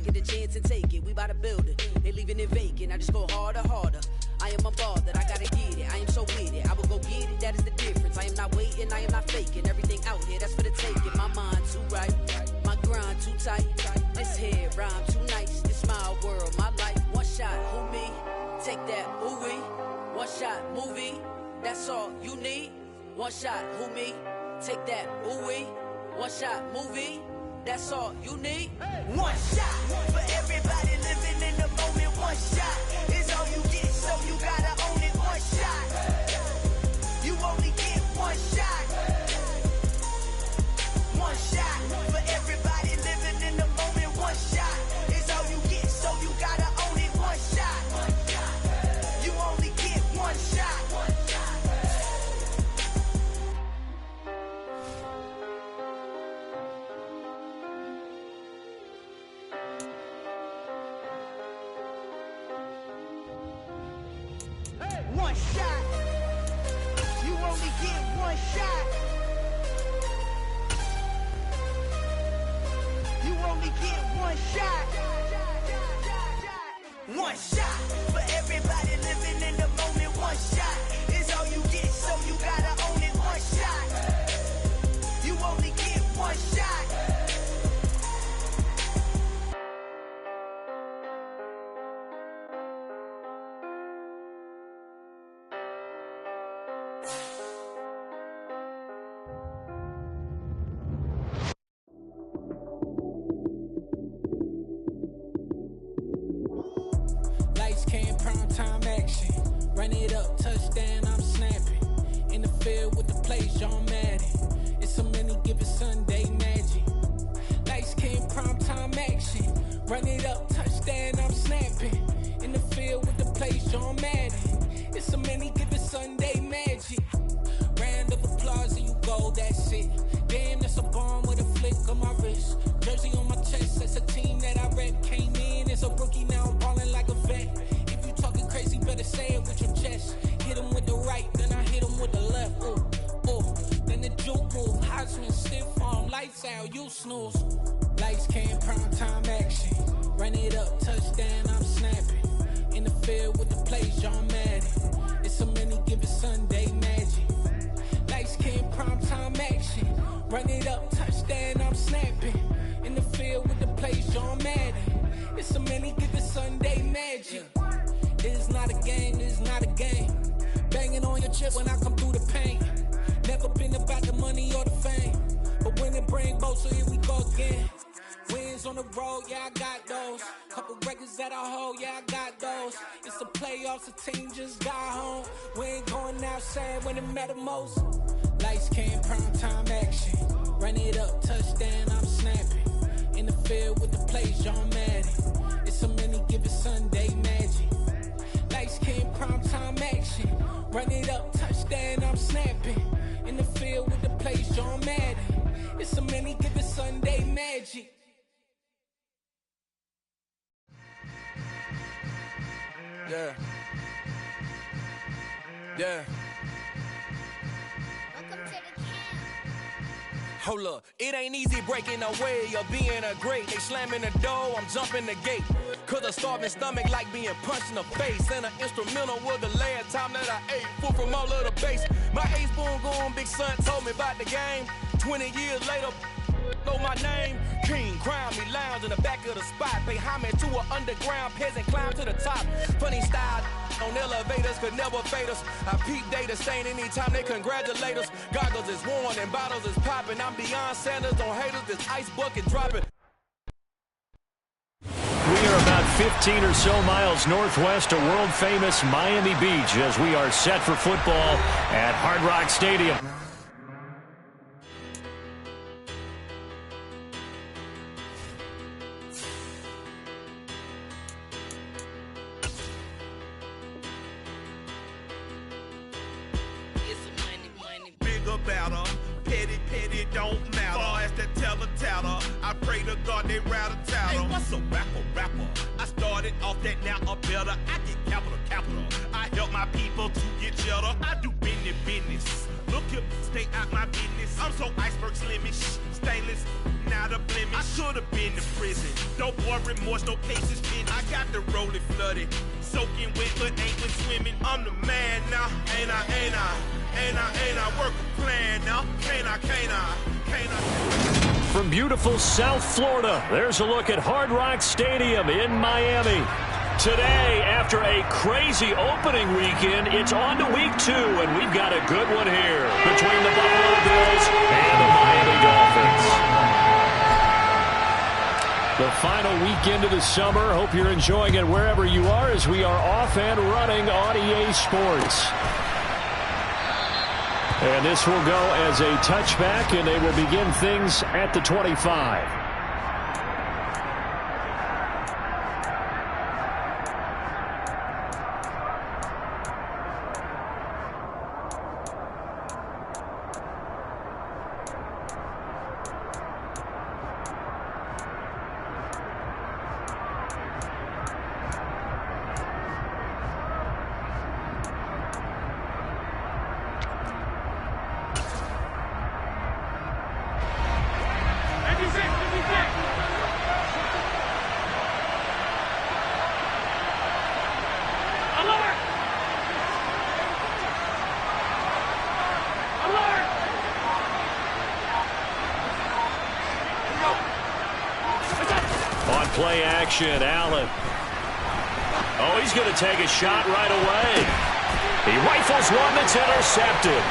get a chance and take it. We bout to build it. They leaving it vacant. I just go harder, harder. I am unbothered, I gotta get it. I am so with it. I will go get it, that is the difference. I am not waiting, I am not faking. Everything out here, that's for the taking. My mind too right, my grind too tight. This head rhyme too nice. This my world, my life. One shot, who me? Take that, who we? One shot, movie. That's all you need. One shot, who me? Take that, who we? One shot, movie. That's all you need. One shot for everybody living in the moment. One shot is all you get, so you gotta own it. One shot, you only get one shot. One shot for everybody living in the moment. One shot is all you get, so you gotta own it. One shot, you only get one shot. One shot. You only get one shot. You only get one shot. One shot for everybody living in the moment. One shot is all you get, so you gotta own it. One shot. You only get one shot. Lights came, prime time action. Run it up, touchdown, I'm snapping. In the field with the plays, John Madden. It's a many given Sunday magic. Lights came, prime time action. Run it up, touchdown, I'm snapping. In the field with the plays, John Madden. It's a many given Sunday magic. Round of applause and you go, that's it. Damn, that's a bomb with a flick on my wrist. Jersey on my chest, that's a team that I rep. Came in as a rookie, now I'm ballin' like a vet. If you talking crazy, better say it with your chest. Hit him with the right, then I hit him with the left. Ooh, ooh. Then the juke move, Heisman, stiff arm, lights out, you snooze. Lights came, prime time action. Run it up, touchdown, I'm snapping. In the field with the plays, John Madden. It's a many given Sunday magic. Lights came, prime time action. Run it up, touchdown, I'm snapping. In the field with the plays, John Madden. It's a many given Sunday magic. It is not a game, it is not a game. Banging on your chip when I come through the paint. Never been about the money or the fame. But when it bring both, so here we go again. Wins on the road, yeah, I got those. Couple records that I hold, yeah, I got those. It's the playoffs, the team just got home. We ain't going outside when it matter most. Lights came, prime time action. Run it up, touchdown, I'm snapping. In the field with the plays, John Madden. It's a many given Sunday magic. Lights came, prime time action. Run it up, touchdown, I'm snapping. In the field with the plays, John Madden. It's a many given Sunday magic. Yeah. Yeah. Hold up, it ain't easy breaking away or being a great. They slamming the door, I'm jumping the gate. Cause a starving stomach like being punched in the face. And an instrumental was the last time that I ate food from all of the base. My ace boom going, big son told me about the game. 20 years later, know my name. King, crown me, lounge in the back of the spot. Pay homage to an underground peasant, climb to the top. Funny style on elevators could never fade us. I peep data stain anytime they congratulate us. Goggles is worn and bottles is popping. I'm beyond Sanders on haters, this ice bucket dropping. We are about 15 or so miles northwest of world-famous Miami Beach as we are set for football at Hard Rock Stadium. Better, petty, don't matter. Far as the teller, I pray to God they rattle tattle. Hey, what's a rapper? I started off that, now I'm better. I get capital. I help my people to get cheddar. I do business. Look here, stay out my business. I'm so iceberg slimish, stainless. Now without a blemish. I should have been to prison. No more remorse, no patience, pin. I got the rolling flooded. Soaking wet, but ain't been swimming. I'm the man now. Ain't I work a plan now. Can't I? From beautiful South Florida, there's a look at Hard Rock Stadium in Miami. Today, after a crazy opening weekend, it's on to week 2, and we've got a good one here between the Buffalo Bills and the Miami Dolphins. The final weekend of the summer. Hope you're enjoying it wherever you are as we are off and running on EA Sports. And this will go as a touchback, and they will begin things at the 25. Play action, Allen. Oh, he's going to take a shot right away. He rifles one that's intercepted.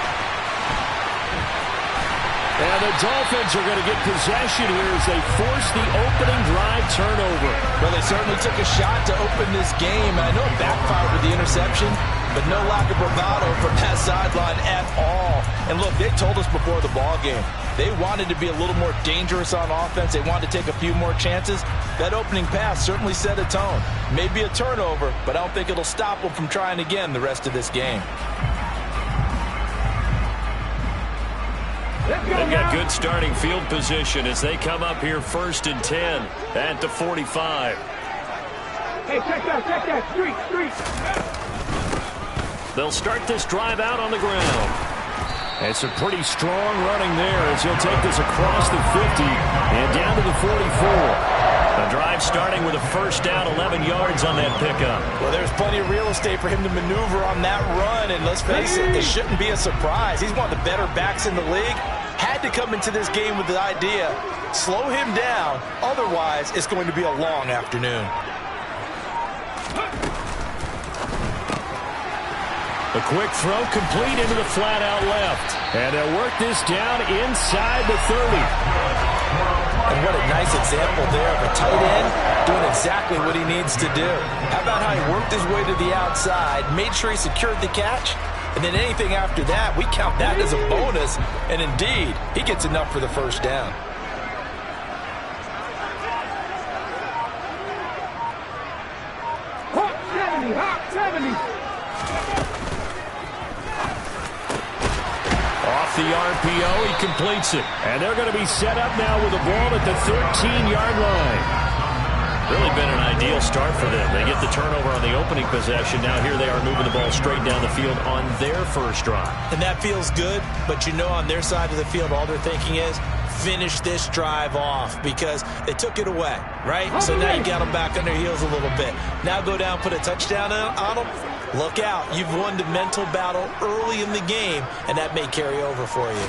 And the Dolphins are going to get possession here as they force the opening drive turnover. Well, they certainly took a shot to open this game. I know it backfired with the interception, but no lack of bravado from that sideline at all. And look, they told us before the ball game, they wanted to be a little more dangerous on offense. They wanted to take a few more chances. That opening pass certainly set a tone. Maybe a turnover, but I don't think it'll stop them from trying again the rest of this game. They've got good starting field position as they come up here 1st and 10 at the 45. Hey, check that, street. They'll start this drive out on the ground. It's a pretty strong running there as he'll take this across the 50 and down to the 44. The drive starting with a first down, 11 yards on that pickup. Well, there's plenty of real estate for him to maneuver on that run, and let's face it, it shouldn't be a surprise. He's one of the better backs in the league. Had to come into this game with the idea, slow him down, otherwise it's going to be a long afternoon. A quick throw complete into the flat out left. And they'll work this down inside the 30. And what a nice example there of a tight end doing exactly what he needs to do. How about how he worked his way to the outside, made sure he secured the catch, and then anything after that, we count that as a bonus. And indeed, he gets enough for the first down. Hawk 70. Off the RPO, he completes it. And they're going to be set up now with the ball at the 13-yard line. Really been an ideal start for them. They get the turnover on the opening possession. Now here they are moving the ball straight down the field on their first drive. And that feels good, but you know on their side of the field, all they're thinking is, finish this drive off because they took it away, right? So now you got them back on their heels a little bit. Now go down, put a touchdown on them. Look out. You've won the mental battle early in the game, and that may carry over for you.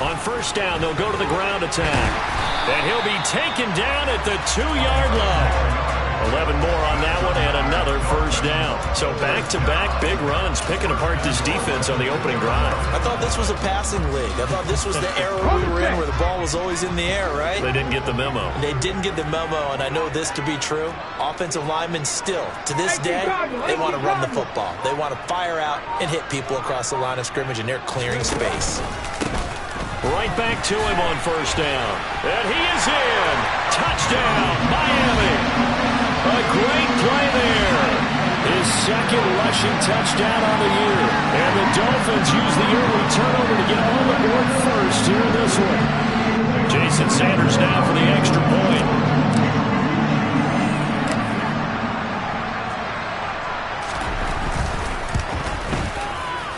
On first down, they'll go to the ground attack. And he'll be taken down at the 2-yard line. 11 more on that one and another first down. So back-to-back big runs, picking apart this defense on the opening drive. I thought this was a passing league. I thought this was the era we were in where the ball was always in the air, right? They didn't get the memo. They didn't get the memo, and I know this to be true. Offensive linemen still, to this day, they want to run the football. They want to fire out and hit people across the line of scrimmage, and they're clearing space. Right back to him on first down. And he is in. Touchdown, Miami. A great play there. His second rushing touchdown on the year. And the Dolphins use the early turnover to get on the board first here in this one. Jason Sanders now for the extra point.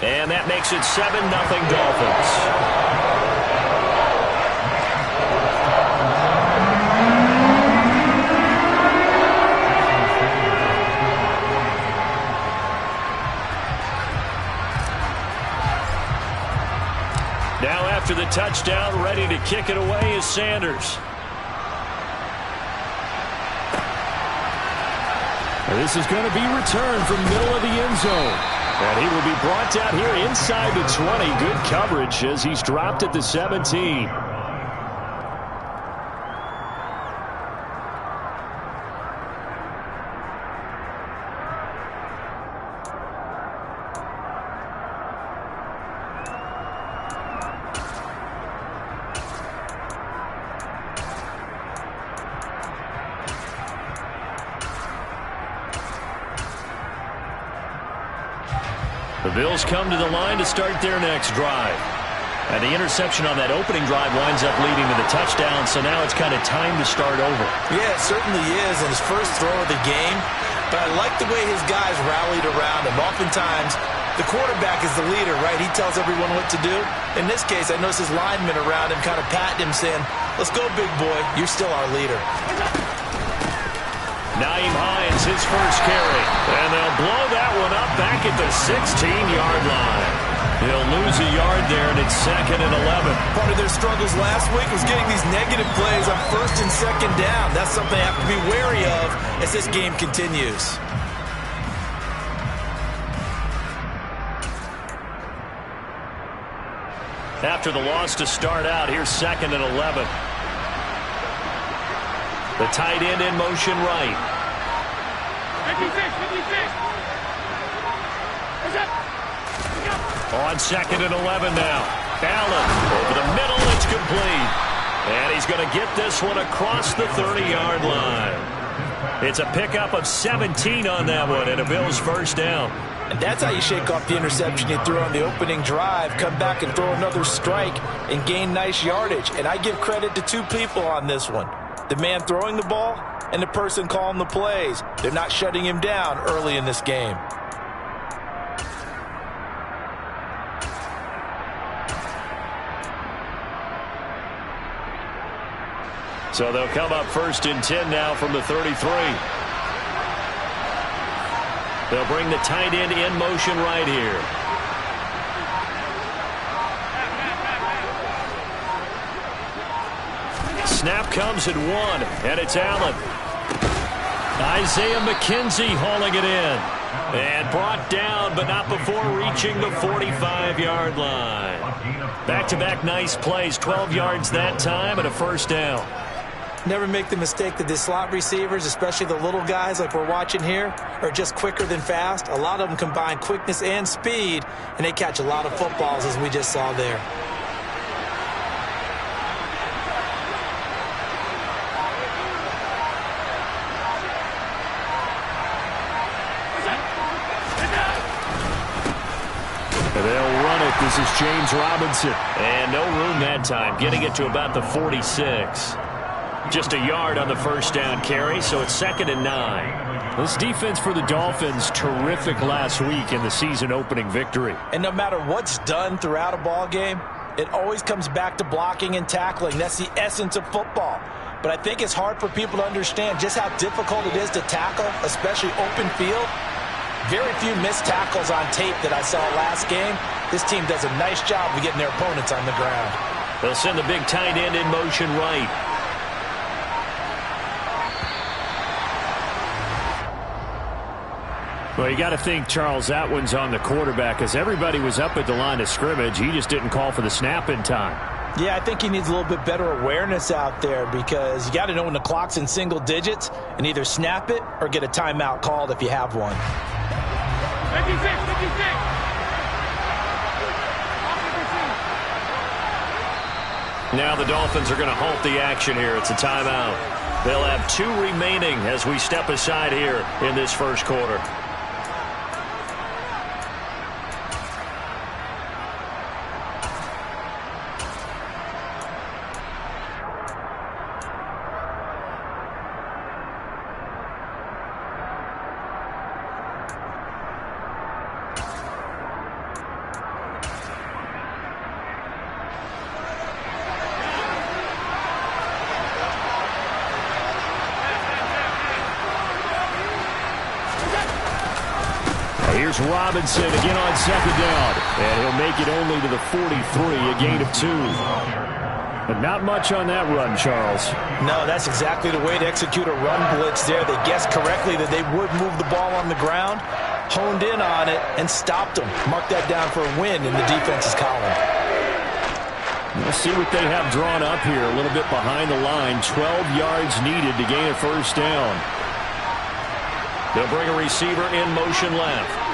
And that makes it 7-0 Dolphins. touchdown. Ready to kick it away is Sanders. This is going to be returned from middle of the end zone. And he will be brought down here inside the 20. Good coverage as he's dropped at the 17. The Bills come to the line to start their next drive. And the interception on that opening drive winds up leading to the touchdown, so now it's kind of time to start over. Yeah, it certainly is, and his first throw of the game. But I like the way his guys rallied around him. Oftentimes, the quarterback is the leader, right? He tells everyone what to do. In this case, I noticed his linemen around him kind of patting him, saying, "Let's go, big boy. You're still our leader." Nyheim Hines, his first carry. And they'll blow that one up back at the 16-yard line. He'll lose a yard there, and it's 2nd and 11. Part of their struggles last week was getting these negative plays on 1st and 2nd down. That's something they have to be wary of as this game continues. After the loss to start out, here's 2nd and 11. The tight end in motion right. 56. On 2nd and 11 now. Allen over the middle. It's complete. And he's going to get this one across the 30-yard line. It's a pickup of 17 on that one and a Bills first down. And that's how you shake off the interception you threw on the opening drive, come back and throw another strike and gain nice yardage. And I give credit to two people on this one. The man throwing the ball and the person calling the plays. They're not shutting him down early in this game. So they'll come up 1st and 10 now from the 33. They'll bring the tight end in motion right here. Snap comes at 1, and it's Allen. Isaiah McKenzie hauling it in. And brought down, but not before reaching the 45-yard line. Back-to-back nice plays, 12 yards that time, and a first down. Never make the mistake that the slot receivers, especially the little guys like we're watching here, are just quicker than fast. A lot of them combine quickness and speed, and they catch a lot of footballs, as we just saw there. They'll run it. This is James Robinson. And no room that time, getting it to about the 46. Just a yard on the first down carry, so it's 2nd and 9. This defense for the Dolphins, terrific last week in the season-opening victory. And no matter what's done throughout a ball game, it always comes back to blocking and tackling. That's the essence of football. But I think it's hard for people to understand just how difficult it is to tackle, especially open field. Very few missed tackles on tape that I saw last game. This team does a nice job of getting their opponents on the ground. They'll send the big tight end in motion right. Well, you got to think, Charles, that one's on the quarterback, as everybody was up at the line of scrimmage. He just didn't call for the snap in time. Yeah, I think he needs a little bit better awareness out there, because you got to know when the clock's in single digits and either snap it or get a timeout called if you have one. 56. Now the Dolphins are going to halt the action here. It's a timeout. They'll have 2 remaining as we step aside here in this first quarter. Here's Robinson again on second down. And he'll make it only to the 43, a gain of 2. But not much on that run, Charles. No, that's exactly the way to execute a run blitz there. They guessed correctly that they would move the ball on the ground, honed in on it, and stopped them. Mark that down for a win in the defense's column. We'll see what they have drawn up here. A little bit behind the line. 12 yards needed to gain a first down. They'll bring a receiver in motion left.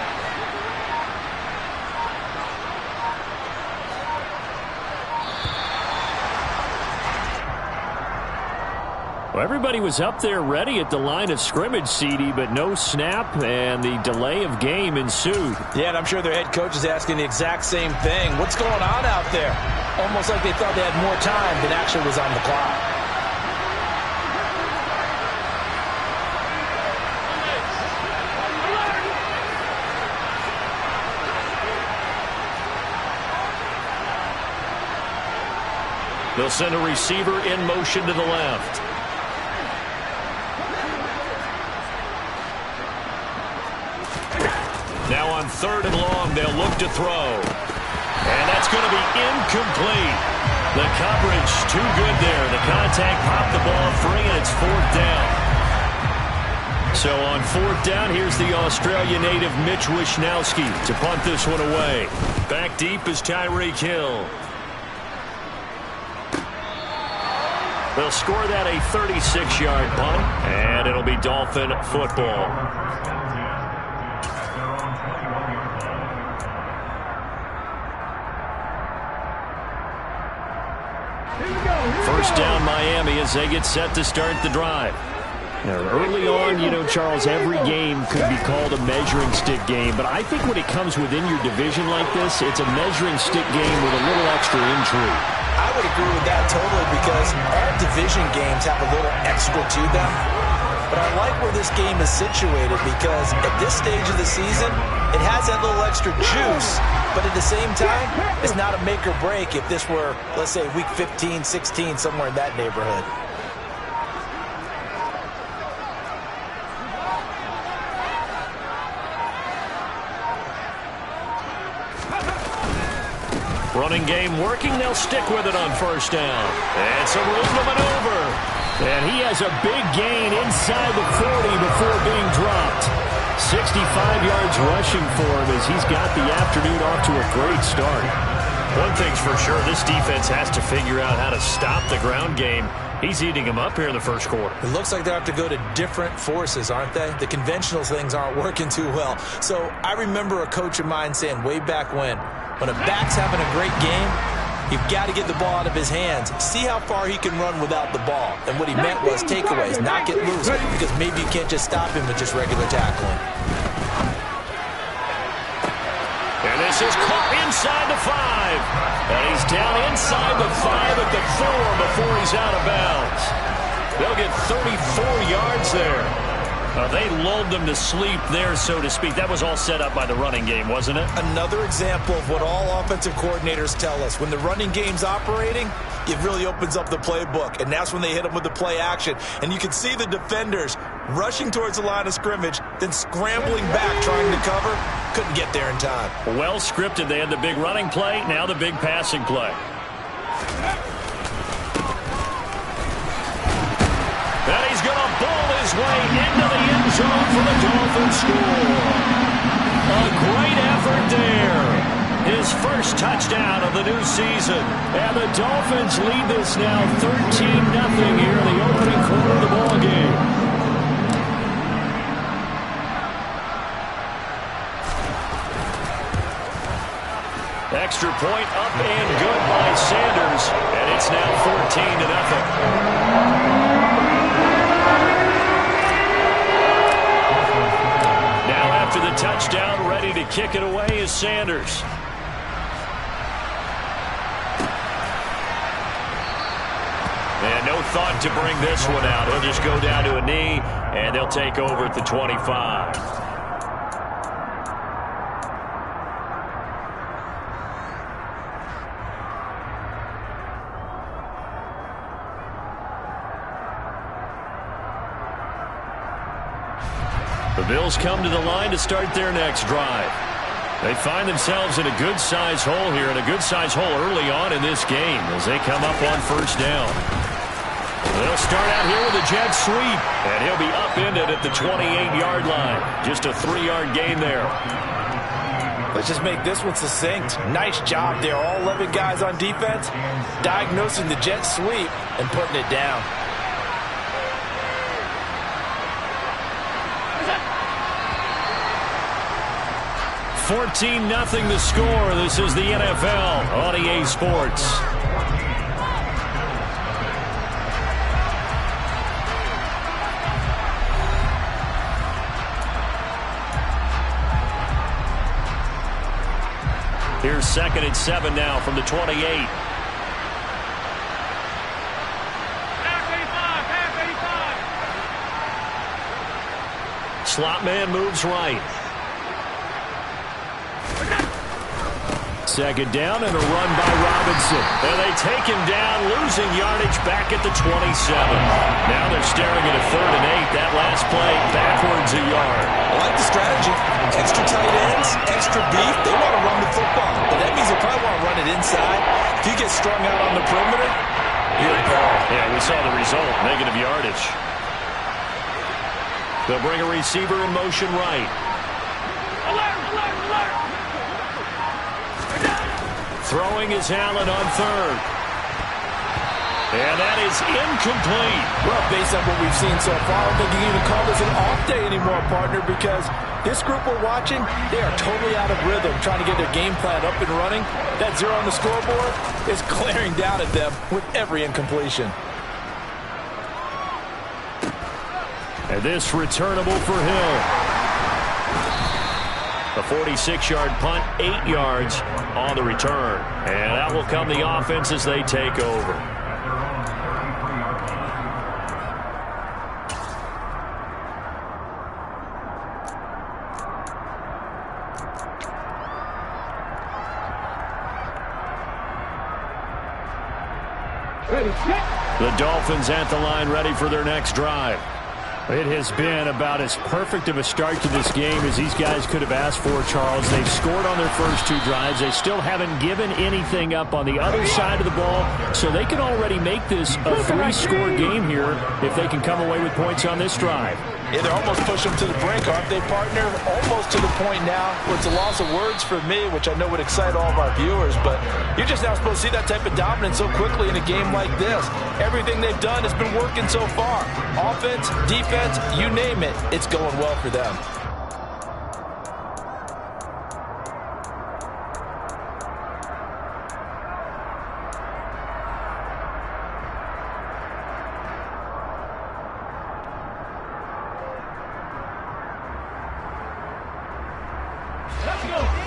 Well, everybody was up there ready at the line of scrimmage, CD, but no snap, and the delay of game ensued. Yeah, and I'm sure their head coach is asking the exact same thing. What's going on out there? Almost like they thought they had more time than actually was on the clock. They'll send a receiver in motion to the left. Now on 3rd and long, they'll look to throw. And that's going to be incomplete. The coverage too good there. The contact popped the ball free, and it's 4th down. So on 4th down, here's the Australia native Mitch Wishnowsky to punt this one away. Back deep is Tyreek Hill. They'll score that a 36-yard punt, and it'll be Dolphin football. First down Miami as they get set to start the drive. Now, early on, you know, Charles, every game could be called a measuring stick game, but I think when it comes within your division like this, it's a measuring stick game with a little extra intrigue. I would agree with that totally because all division games have a little extra to them. But I like where this game is situated because at this stage of the season, it has that little extra juice. But at the same time, it's not a make or break if this were, let's say, week 15, 16, somewhere in that neighborhood. Running game working. They'll stick with it on first down. And some room to maneuver. And he has a big gain inside the 40 before being dropped. 65 yards rushing for him as he's got the afternoon off to a great start. One thing's for sure, this defense has to figure out how to stop the ground game. He's eating them up here in the first quarter. It looks like they have to go to different forces, aren't they? The conventional things aren't working too well. So I remember a coach of mine saying way back when a back's having a great game, you've got to get the ball out of his hands. See how far he can run without the ball. And what he meant was takeaways, not get loose, because maybe you can't just stop him with just regular tackling. And this is caught inside the 5. And he's down inside the 5 at the 4 before he's out of bounds. They'll get 34 yards there. They lulled them to sleep there, so to speak. That was all set up by the running game, wasn't it? Another example of what all offensive coordinators tell us. When the running game's operating, it really opens up the playbook. And that's when they hit them with the play action. And you can see the defenders rushing towards the line of scrimmage, then scrambling back trying to cover. Couldn't get there in time. Well scripted. They had the big running play, now the big passing play. And he's going to ball his way into the end zone for the Dolphins score. A great effort there. His first touchdown of the new season. And the Dolphins lead this now 13-0 here in the opening quarter of the ballgame. Extra point up and good by Sanders. And it's now 14-0. After the touchdown, ready to kick it away is Sanders. And no thought to bring this one out. He'll just go down to a knee, and they'll take over at the 25. The Bills come to the line to start their next drive. They find themselves in a good-sized hole here, and a good-sized hole early on in this game as they come up on first down. They'll start out here with a jet sweep, and he'll be upended at the 28-yard line. Just a 3-yard gain there. Let's just make this one succinct. Nice job there. All 11 guys on defense diagnosing the jet sweep and putting it down. $14-0 the score. This is the NFL on EA Sports. Here's 2nd and 7 now from the 28. Slot man moves right. 2nd down and a run by Robinson. And they take him down, losing yardage back at the 27. Now they're staring at a 3rd and 8. That last play backwards a yard. I like the strategy. Extra tight ends, extra beef. They want to run the football, but that means they probably want to run it inside. If you get strung out on the perimeter, you're in peril. Yeah, we saw the result, negative yardage. They'll bring a receiver in motion right. Alert, alert, alert. Throwing is Allen on 3rd. And that is incomplete. Well, based on what we've seen so far, I don't think you can even call this an off day anymore, partner, because this group we're watching, they are totally out of rhythm, trying to get their game plan up and running. That 0 on the scoreboard is glaring down at them with every incompletion. And this returnable for Hill. A 46-yard punt, 8 yards on the return. And that will come the offense as they take over. The Dolphins at the line, ready for their next drive. It has been about as perfect of a start to this game as these guys could have asked for, Charles. They've scored on their first 2 drives. They still haven't given anything up on the other side of the ball, so they can already make this a 3-score game here if they can come away with points on this drive. Yeah, they're almost pushing them to the brink, aren't they, partner? Almost to the point now where it's a loss of words for me, which I know would excite all of our viewers, but you're just not supposed to see that type of dominance so quickly in a game like this. Everything they've done has been working so far. Offense, defense, you name it, it's going well for them.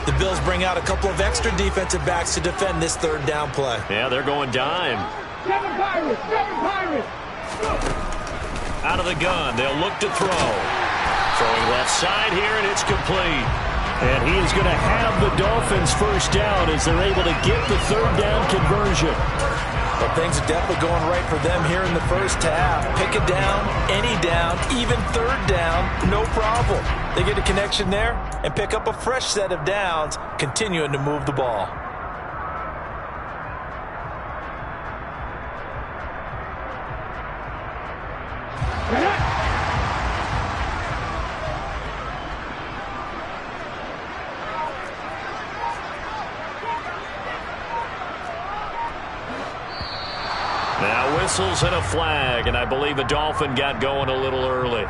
The Bills bring out a couple of extra defensive backs to defend this 3rd down play. Yeah, they're going dime. Seven Pirates, seven Pirates. Out of the gun, they'll look to throw. Throwing left side here, and it's complete. And he is going to have the Dolphins first down as they're able to get the 3rd down conversion. But things are definitely going right for them here in the first half. Pick a down, any down, even 3rd down, no problem. They get a connection there and pick up a fresh set of downs, continuing to move the ball. Now whistles and a flag, and I believe the Dolphin got going a little early.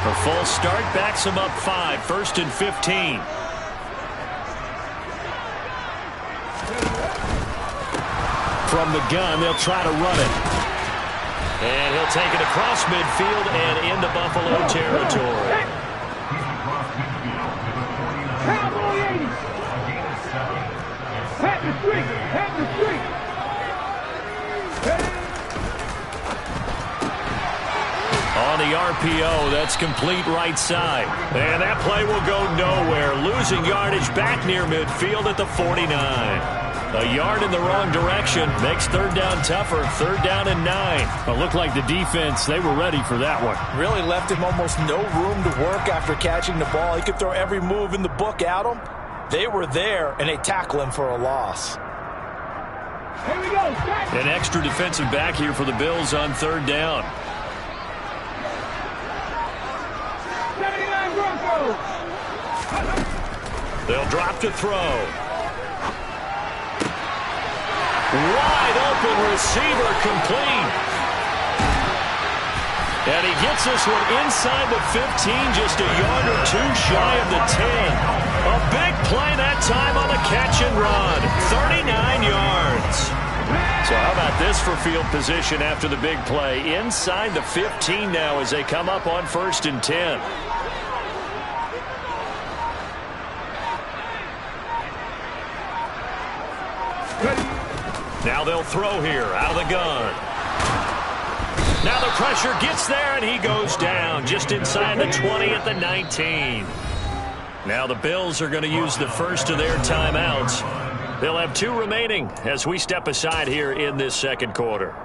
A full start backs him up 5, 1st and 15. From the gun, they'll try to run it. And he'll take it across midfield and into Buffalo territory. Cowboy 80. Hat the street, hat the street. On the RPO RPO. That's complete right side. And that play will go nowhere. Losing yardage back near midfield at the 49. A yard in the wrong direction makes third down tougher. Third down and 9. It looked like the defense, they were ready for that one. Really left him almost no room to work after catching the ball. He could throw every move in the book at him. They were there, and they tackle him for a loss. Here we go. Start. An extra defensive back here for the Bills on third down. 79 Broncos. They'll drop to throw. Wide open receiver complete. And he gets this one inside the 15, just a yard or two shy of the 10. A big play that time on the catch and run. 39 yards. So how about this for field position after the big play? Inside the 15 now as they come up on 1st and 10. Now they'll throw here out of the gun. Now the pressure gets there, and he goes down just inside the 20 at the 19. Now the Bills are going to use the first of their timeouts. They'll have 2 remaining as we step aside here in this second quarter.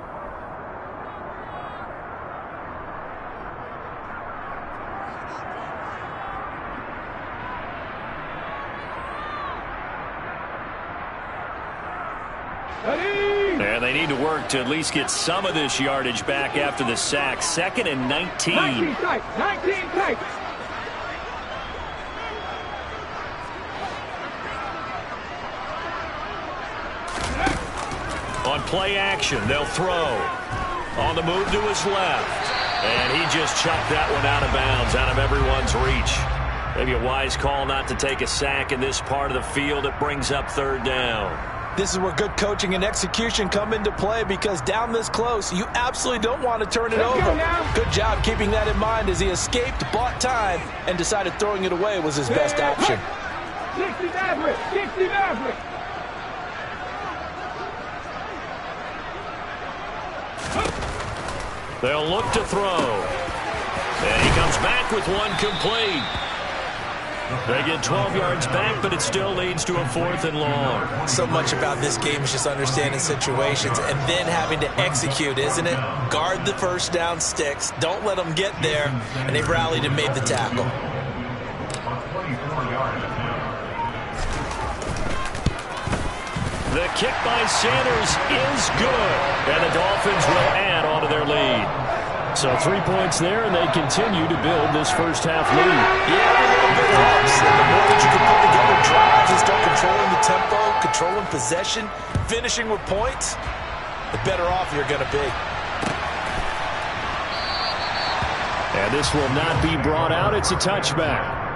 And they need to work to at least get some of this yardage back after the sack. 2nd and 19. 19 tight. 19 tight. On play action, they'll throw. On the move to his left. And he just chucked that one out of bounds, out of everyone's reach. Maybe a wise call not to take a sack in this part of the field. It brings up third down. This is where good coaching and execution come into play, because down this close, you absolutely don't want to turn it over. Good job keeping that in mind as he escaped, bought time, and decided throwing it away was his best option. 60 Maverick. 60 Maverick. They'll look to throw. And he comes back with one complete. They get 12 yards back, but it still leads to a 4th and long. So much about this game is just understanding situations and then having to execute, isn't it? Guard the first down sticks. Don't let them get there. And they rallied and made the tackle. The kick by Sanders is good. And the Dolphins will add on to their lead. So 3 points there, and they continue to build this first half lead. Yeah, a little bit helps. And the more that you can put together drives and start controlling the tempo, controlling possession, finishing with points, the better off you're going to be. And this will not be brought out. It's a touchback.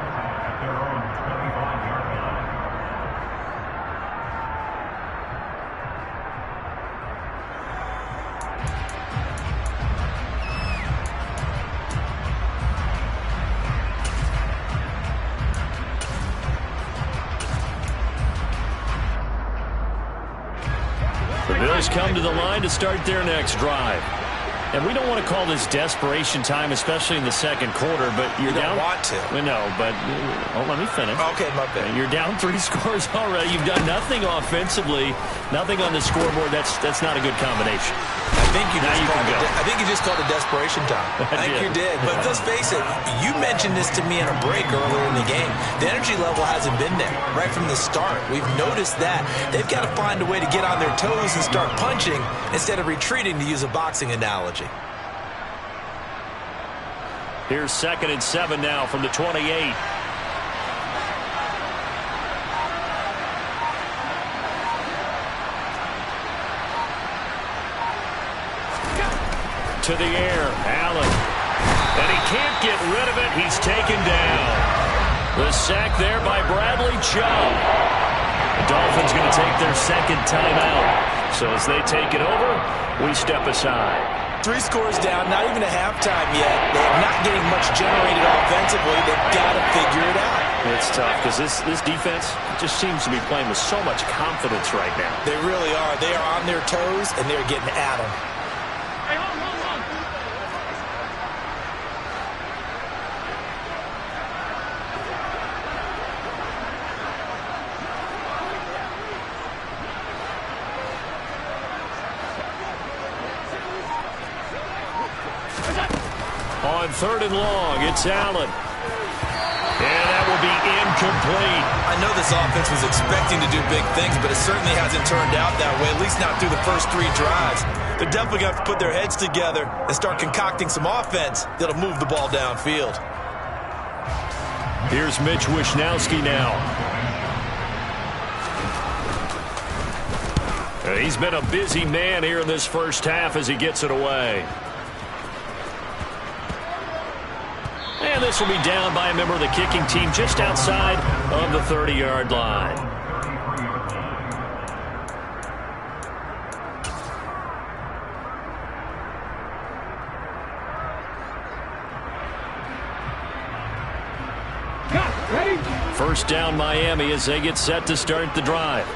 The Bills come to the line to start their next drive. And we don't want to call this desperation time, especially in the second quarter, but you're down. You don't want to. Well, no, but let me finish. Okay, my bad. You're down 3 scores already. You've done nothing offensively, nothing on the scoreboard. That's not a good combination. I think you just called it desperation time. I think you did. But let's face it, you mentioned this to me in a break earlier in the game. The energy level hasn't been there right from the start. We've noticed that. They've got to find a way to get on their toes and start punching instead of retreating, to use a boxing analogy. Here's 2nd and 7 now from the 28. To the air, Allen. And he can't get rid of it. He's taken down. The sack there by Bradley Chubb. The Dolphins going to take their second timeout. So as they take it over, we step aside. 3 scores down, not even a halftime yet. They're not getting much generated offensively. They've got to figure it out. It's tough because this defense just seems to be playing with so much confidence right now. They really are. They are on their toes, and they're getting at them. third and long. It's Allen. And that will be incomplete. I know this offense was expecting to do big things, but it certainly hasn't turned out that way, at least not through the first 3 drives. They're definitely going to have to put their heads together and start concocting some offense that'll move the ball downfield. Here's Mitch Wishnowski now. He's been a busy man here in this first half as he gets it away. And this will be down by a member of the kicking team just outside of the 30-yard line. First down Miami as they get set to start the drive.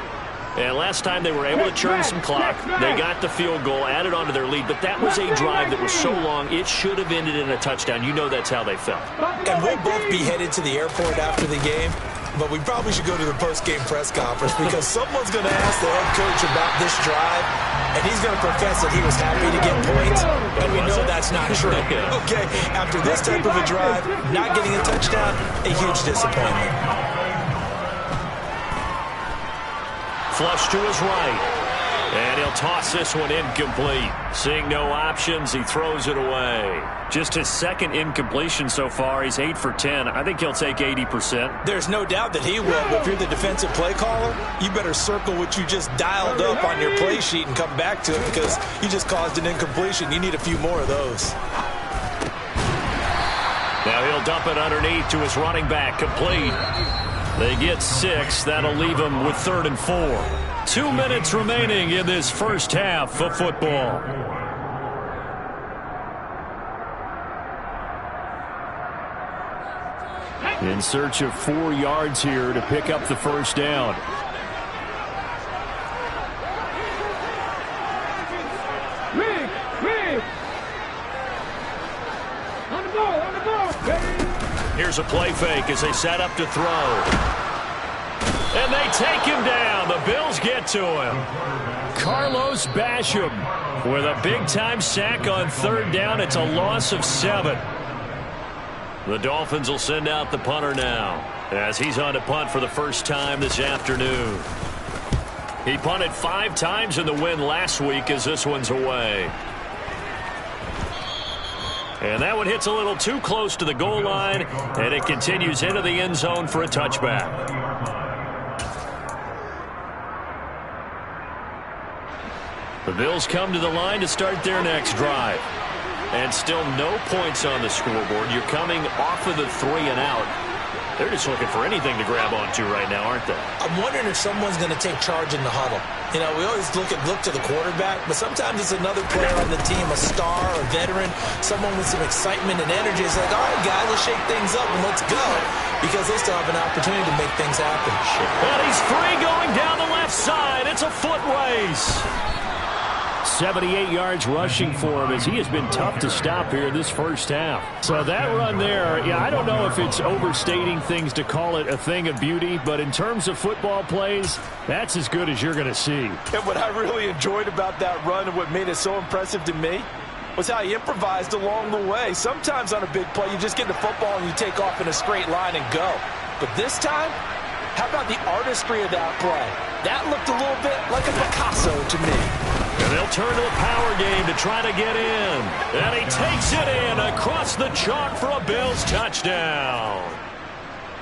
And last time they were able to churn some clock. They got the field goal, added on to their lead, but that was a drive that was so long it should have ended in a touchdown. You know that's how they felt. And we'll both be headed to the airport after the game, but we probably should go to the post-game press conference because someone's going to ask the head coach about this drive, and he's going to profess that he was happy to get points, and we know that's not true. Okay, after this type of a drive, not getting a touchdown, a huge disappointment. Flush to his right. And he'll toss this one incomplete. Seeing no options, he throws it away. Just his second incompletion so far. He's 8 for 10. I think he'll take 80%. There's no doubt that he will. But if you're the defensive play caller, you better circle what you just dialed up on your play sheet and come back to it because you just caused an incompletion. You need a few more of those. Now he'll dump it underneath to his running back. Complete. They get 6. That'll leave them with 3rd and 4. 2 minutes remaining in this first half of football. In search of 4 yards here to pick up the first down. Here's a play fake as they set up to throw. And they take him down. The Bills get to him. Carlos Basham with a big-time sack on 3rd down. It's a loss of 7. The Dolphins will send out the punter now as he's on to punt for the first time this afternoon. He punted 5 times in the win last week as this one's away. And that one hits a little too close to the goal line, and it continues into the end zone for a touchback. The Bills come to the line to start their next drive. And still no points on the scoreboard. You're coming off of the 3 and out. They're just looking for anything to grab onto right now, aren't they? I'm wondering if someone's going to take charge in the huddle. You know, we always look to the quarterback, but sometimes it's another player on the team, a star, a veteran, someone with some excitement and energy. It's like, all right, guys, let's shake things up and let's go, because they still have an opportunity to make things happen. And he's free going down the left side. It's a foot race. 78 yards rushing for him as he has been tough to stop here in this first half. So that run there, yeah, I don't know if it's overstating things to call it a thing of beauty, but in terms of football plays, that's as good as you're going to see. And what I really enjoyed about that run and what made it so impressive to me was how he improvised along the way. Sometimes on a big play, you just get the football and you take off in a straight line and go. But this time, how about the artistry of that play? That looked a little bit like a Picasso to me. And they'll turn to a power game to try to get in. And he takes it in across the chalk for a Bills touchdown.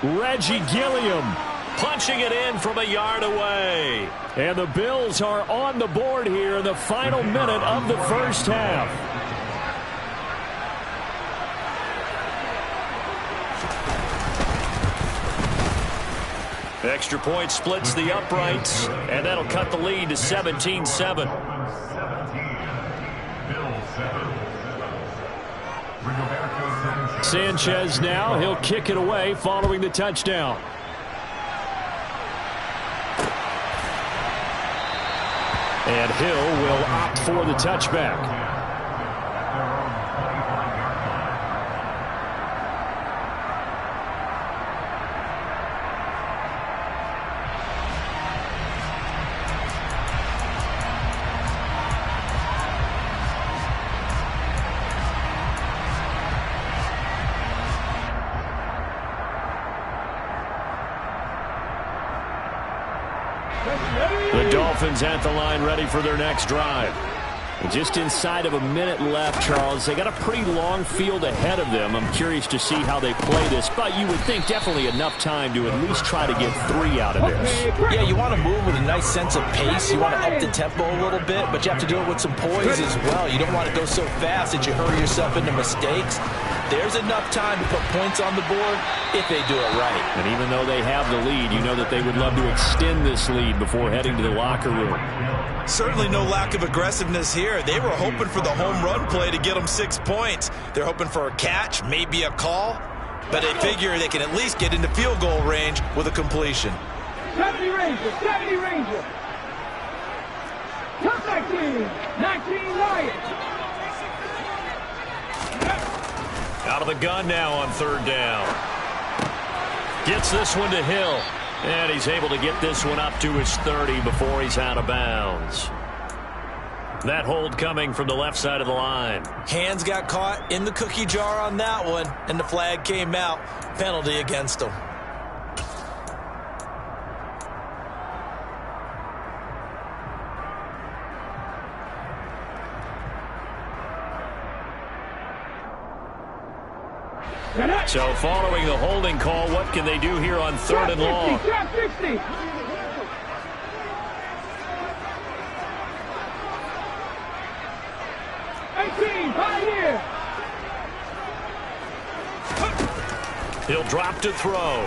Reggie Gilliam punching it in from a yard away. And the Bills are on the board here in the final minute of the first half. Extra point splits the uprights, and that'll cut the lead to 17-7. Sanchez now, he'll kick it away following the touchdown. And Hill will opt for the touchback. The Dolphins at the line ready for their next drive. Just inside of a minute left, Charles. They got a pretty long field ahead of them. I'm curious to see how they play this, but you would think definitely enough time to at least try to get 3 out of this. Yeah, you want to move with a nice sense of pace. You want to up the tempo a little bit, but you have to do it with some poise as well. You don't want to go so fast that you hurry yourself into mistakes. There's enough time to put points on the board if they do it right. And even though they have the lead, you know that they would love to extend this lead before heading to the locker room. Certainly no lack of aggressiveness here. They were hoping for the home run play to get them 6 points. They're hoping for a catch, maybe a call, but they figure they can at least get into field goal range with a completion. 70 Ranger, 70 Ranger. Top 19, 19 Lions. Out of the gun now on 3rd down. Gets this one to Hill. And he's able to get this one up to his 30 before he's out of bounds. That hold coming from the left side of the line. Hands got caught in the cookie jar on that one, and the flag came out. Penalty against him. So following the holding call, what can they do here on 3rd and long? 60. Pioneer. He'll drop to throw.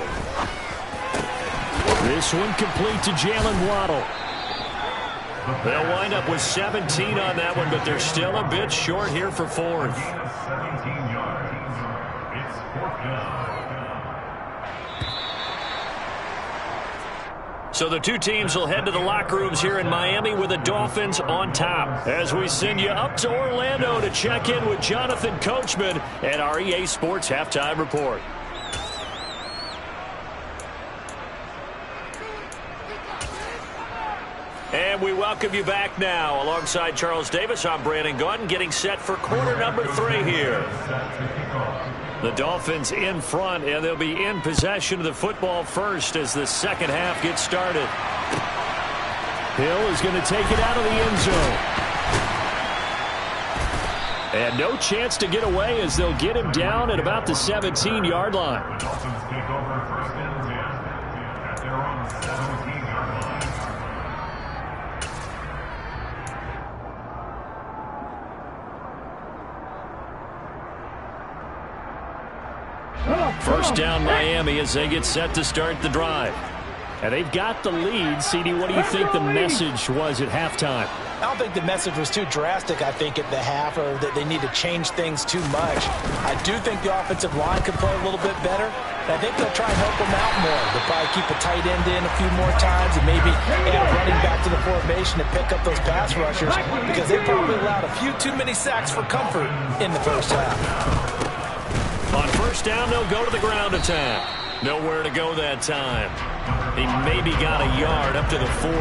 This one complete to Jalen Waddle. They'll wind up with 17 on that one, but they're still a bit short here for 4th. 17 yards. It's 4th down. So the two teams will head to the locker rooms here in Miami with the Dolphins on top. As we send you up to Orlando to check in with Jonathan Coachman at our EA Sports Halftime Report. And we welcome you back now. Alongside Charles Davis, I'm Brandon Gaudin, getting set for quarter number 3 here. The Dolphins in front, and they'll be in possession of the football first as the second half gets started. Hill is going to take it out of the end zone. And no chance to get away as they'll get him down at about the 17-yard line. The Dolphins take over 1st and 10 at their own 17-yard line. First down Miami as they get set to start the drive. And they've got the lead. CD, what do you think the message was at halftime? I don't think the message was too drastic, I think, at the half, or that they need to change things too much. I do think the offensive line could play a little bit better. And I think they'll try and help them out more. They'll probably keep a tight end in a few more times and maybe get a running back to the formation and pick up those pass rushers because they probably allowed a few too many sacks for comfort in the first half. On first down, they'll go to the ground attack. Nowhere to go that time. He maybe got a yard up to the 40.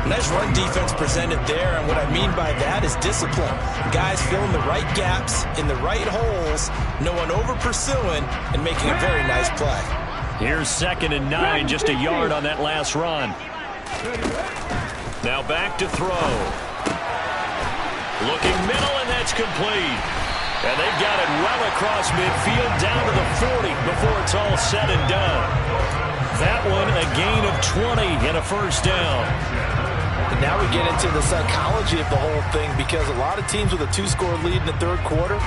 Nice run defense presented there, and what I mean by that is discipline. Guys filling the right gaps in the right holes, no one over-pursuing, and making a very nice play. Here's 2nd and 9, just a yard on that last run. Now back to throw. Looking middle, and that's complete. And they've got it well across midfield down to the 40 before it's all said and done. That one a gain of 20 and a first down. And now we get into the psychology of the whole thing because a lot of teams with a 2-score lead in the 3rd quarter,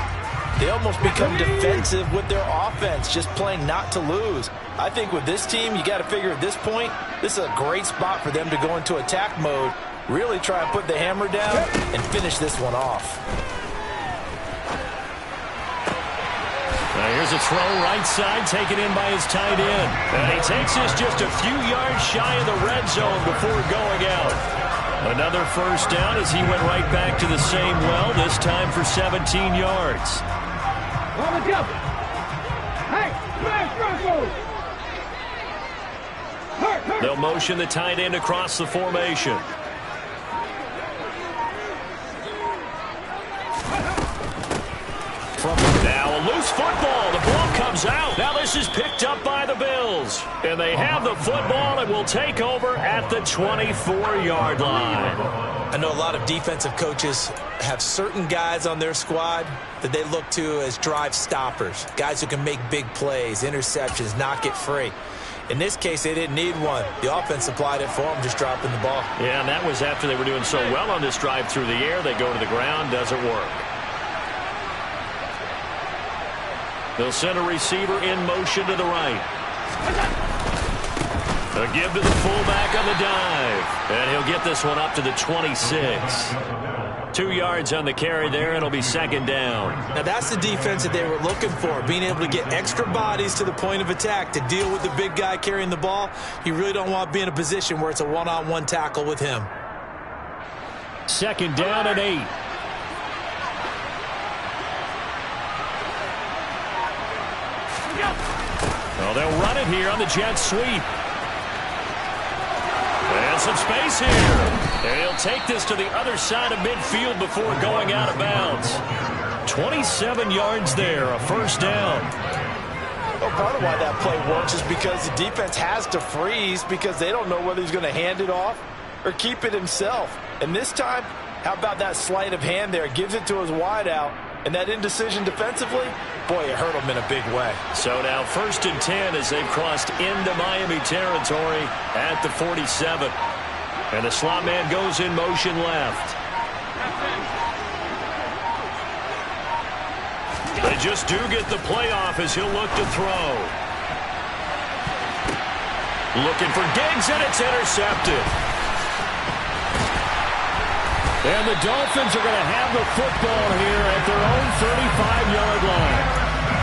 they almost become defensive with their offense, just playing not to lose. I think with this team, you got to figure at this point, this is a great spot for them to go into attack mode, really try and put the hammer down and finish this one off. Now here's a throw right side, taken in by his tight end. And he takes this just a few yards shy of the red zone before going out. Another first down as he went right back to the same well, this time for 17 yards. On the jump. Hey, smash Bronco. They'll motion the tight end across the formation. Now a loose football. The ball comes out. Now this is picked up by the Bills. Bills. And they have the football and will take over at the 24-yard line. I know a lot of defensive coaches have certain guys on their squad that they look to as drive stoppers, guys who can make big plays, interceptions, knock it free. In this case, they didn't need one. The offense supplied it for them, just dropping the ball. Yeah, and that was after they were doing so well on this drive through the air. They go to the ground, doesn't work. They'll send a receiver in motion to the right. A give to the fullback on the dive. And he'll get this one up to the 26. 2 yards on the carry there, and it'll be second down. Now that's the defense that they were looking for, being able to get extra bodies to the point of attack to deal with the big guy carrying the ball. You really don't want to be in a position where it's a one-on-one tackle with him. Second down and 8. Well, they'll run it here on the jet sweep. And some space here. And he'll take this to the other side of midfield before going out of bounds. 27 yards there, a first down. Well, part of why that play works is because the defense has to freeze because they don't know whether he's going to hand it off or keep it himself. And this time, how about that sleight of hand there? Gives it to his wideout. And that indecision defensively, boy, it hurt him in a big way. So now 1st and 10 as they've crossed into Miami territory at the 47. And the slot man goes in motion left. They just do get the playoff as he'll look to throw. Looking for Diggs, and it's intercepted. And the Dolphins are going to have the football here at their own 35-yard line.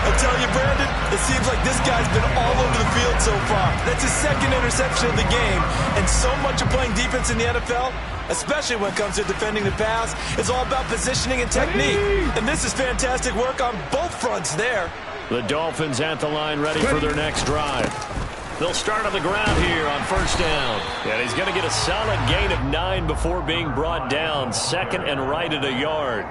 I tell you, Brandon, it seems like this guy's been all over the field so far. That's his second interception of the game. And so much of playing defense in the NFL, especially when it comes to defending the pass, is all about positioning and technique. And this is fantastic work on both fronts there. The Dolphins at the line ready for their next drive. They'll start on the ground here on first down. And he's going to get a solid gain of 9 before being brought down. Second and right at a yard.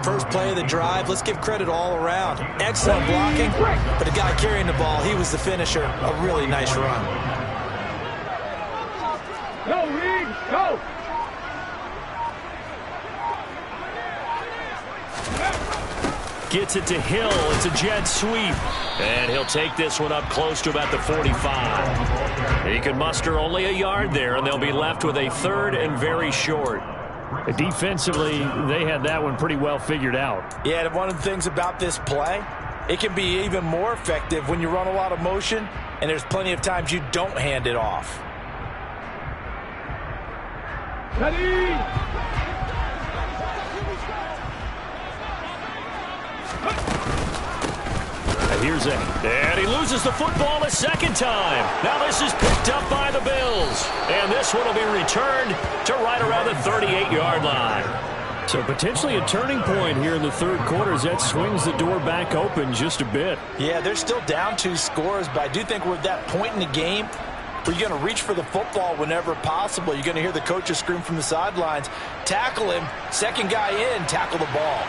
First play of the drive, let's give credit all around. Excellent blocking, but the guy carrying the ball, he was the finisher. A really nice run. Go, Reed, go! Gets it to Hill. It's a jet sweep. And he'll take this one up close to about the 45. He can muster only a yard there, and they'll be left with a third and very short. Defensively, they had that one pretty well figured out. Yeah, and one of the things about this play, it can be even more effective when you run a lot of motion, and there's plenty of times you don't hand it off. Ready! Here's a, and he loses the football a second time. Now this is picked up by the Bills. And this one will be returned to right around the 38-yard line. So potentially a turning point here in the third quarter as that swings the door back open just a bit. Yeah, they're still down 2 scores, but I do think we're at that point in the game where you're going to reach for the football whenever possible. You're going to hear the coaches scream from the sidelines, tackle him, second guy in, tackle the ball.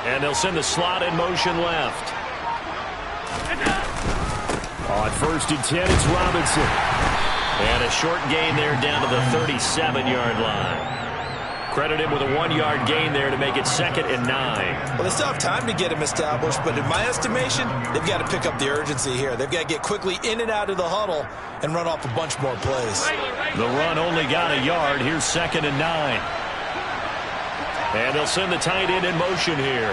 And they'll send the slot in motion left. On 1st and 10, it's Robinson. And a short gain there down to the 37-yard line. Credit him with a 1-yard gain there to make it 2nd and 9. Well, they still have time to get him established, but in my estimation, they've got to pick up the urgency here. They've got to get quickly in and out of the huddle and run off a bunch more plays. The run only got a yard. Here's 2nd and 9. And they'll send the tight end in motion here.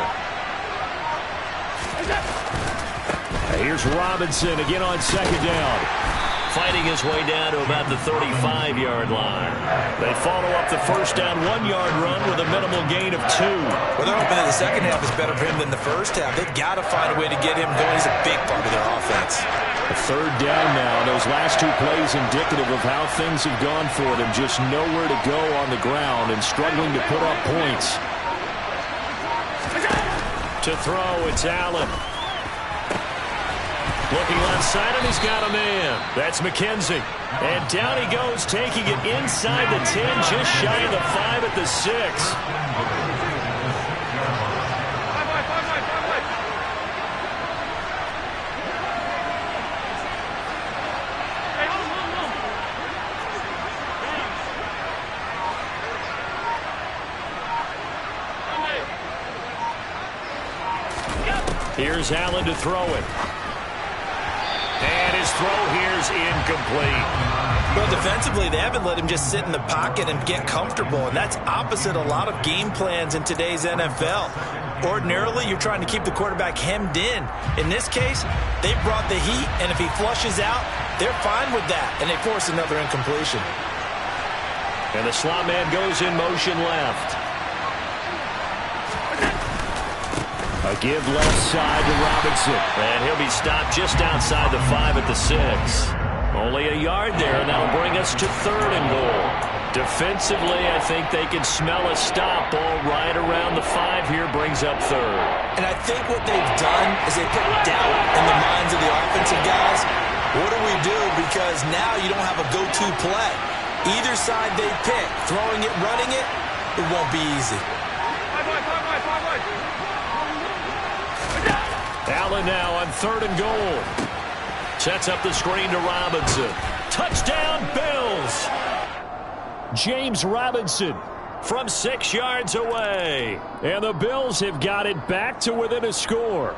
Here's Robinson again on 2nd down. Fighting his way down to about the 35-yard line. They follow up the first down 1-yard run with a minimal gain of 2. Well, they're hoping that the second half is better for him than the first half. They've got to find a way to get him going. He's a big part of their offense. A third down now. Those last 2 plays indicative of how things have gone for them. Just nowhere to go on the ground and struggling to put up points. To throw, it's Allen. Looking left side, and he's got a man. That's McKenzie. And down he goes, taking it inside the 10, just shy of the 5 at the 6. Here's Allen to throw it. And his throw here's incomplete. Well, defensively, they haven't let him just sit in the pocket and get comfortable, and that's opposite a lot of game plans in today's NFL. Ordinarily, you're trying to keep the quarterback hemmed in. In this case, they brought the heat, and if he flushes out, they're fine with that, and they force another incompletion. And the slot man goes in motion left. A give left side to Robinson. And he'll be stopped just outside the 5 at the 6. Only a yard there, and that'll bring us to 3rd and goal. Defensively, I think they can smell a stop. Ball right around the 5 here brings up 3rd. And I think what they've done is they put doubt in the minds of the offensive guys. What do we do? Because now you don't have a go-to play. Either side they pick, throwing it, running it, it won't be easy. Allen now on 3rd and goal. Sets up the screen to Robinson. Touchdown, Bills! James Robinson from 6 yards away. And the Bills have got it back to within a score.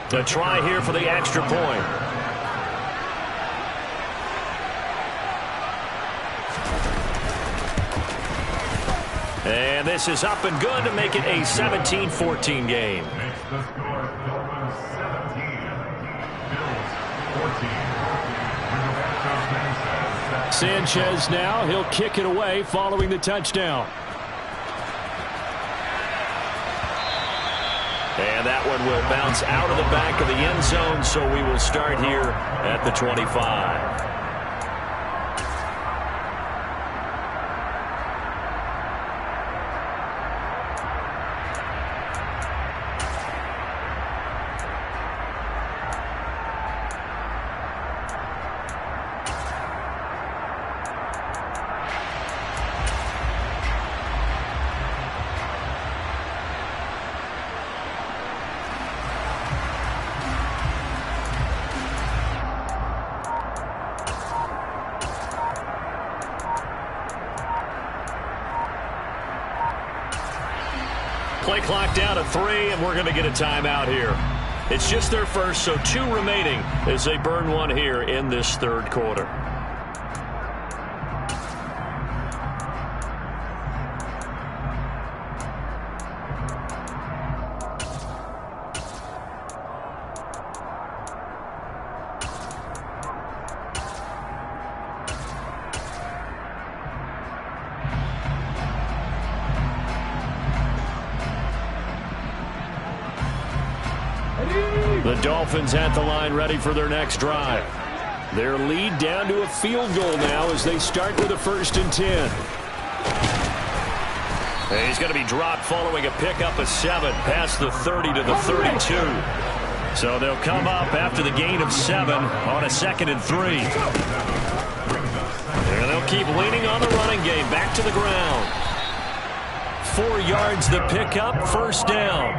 The try here for the extra point. And this is up and good to make it a 17-14 game. Makes the score Dolphins 17, Bills 14. Sanchez now, he'll kick it away following the touchdown. And that one will bounce out of the back of the end zone, so we will start here at the 25. Play clock down to 3, and we're going to get a timeout here. It's just their first, so 2 remaining as they burn one here in this 3rd quarter. The Dolphins at the line ready for their next drive. Their lead down to a field goal now as they start with a 1st and 10. And he's going to be dropped following a pickup of 7 past the 30 to the 32. So they'll come up after the gain of 7 on a 2nd and 3. And they'll keep leaning on the running game back to the ground. 4 yards the pickup, 1st down.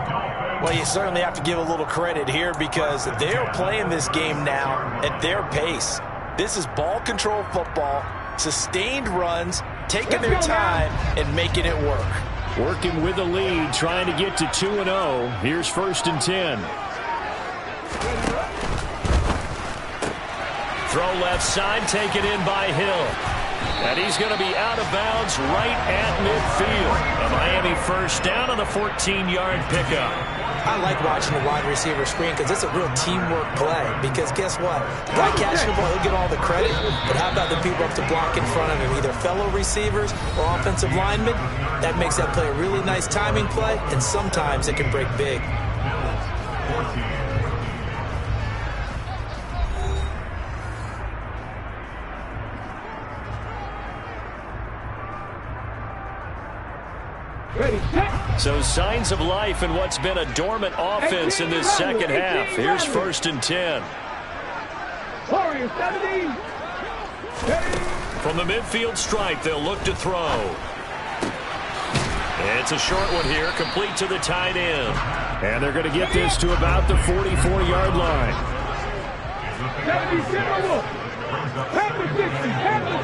Well, you certainly have to give a little credit here because they're playing this game now at their pace. This is ball control football, sustained runs, taking their time and making it work. Working with the lead, trying to get to 2-0. Here's 1st and 10. Throw left side, taken in by Hill. And he's going to be out of bounds right at midfield. A Miami 1st down on the 14-yard pickup. I like watching the wide receiver screen because it's a real teamwork play. Because guess what? The guy catching the ball, he'll get all the credit. But how about the people up to block in front of him? Either fellow receivers or offensive linemen. That makes that play a really nice timing play. And sometimes it can break big. So signs of life in what's been a dormant offense in this second half. Here's 1st and 10. From the midfield stripe, they'll look to throw. It's a short one here, complete to the tight end. And they're going to get this to about the 44-yard line.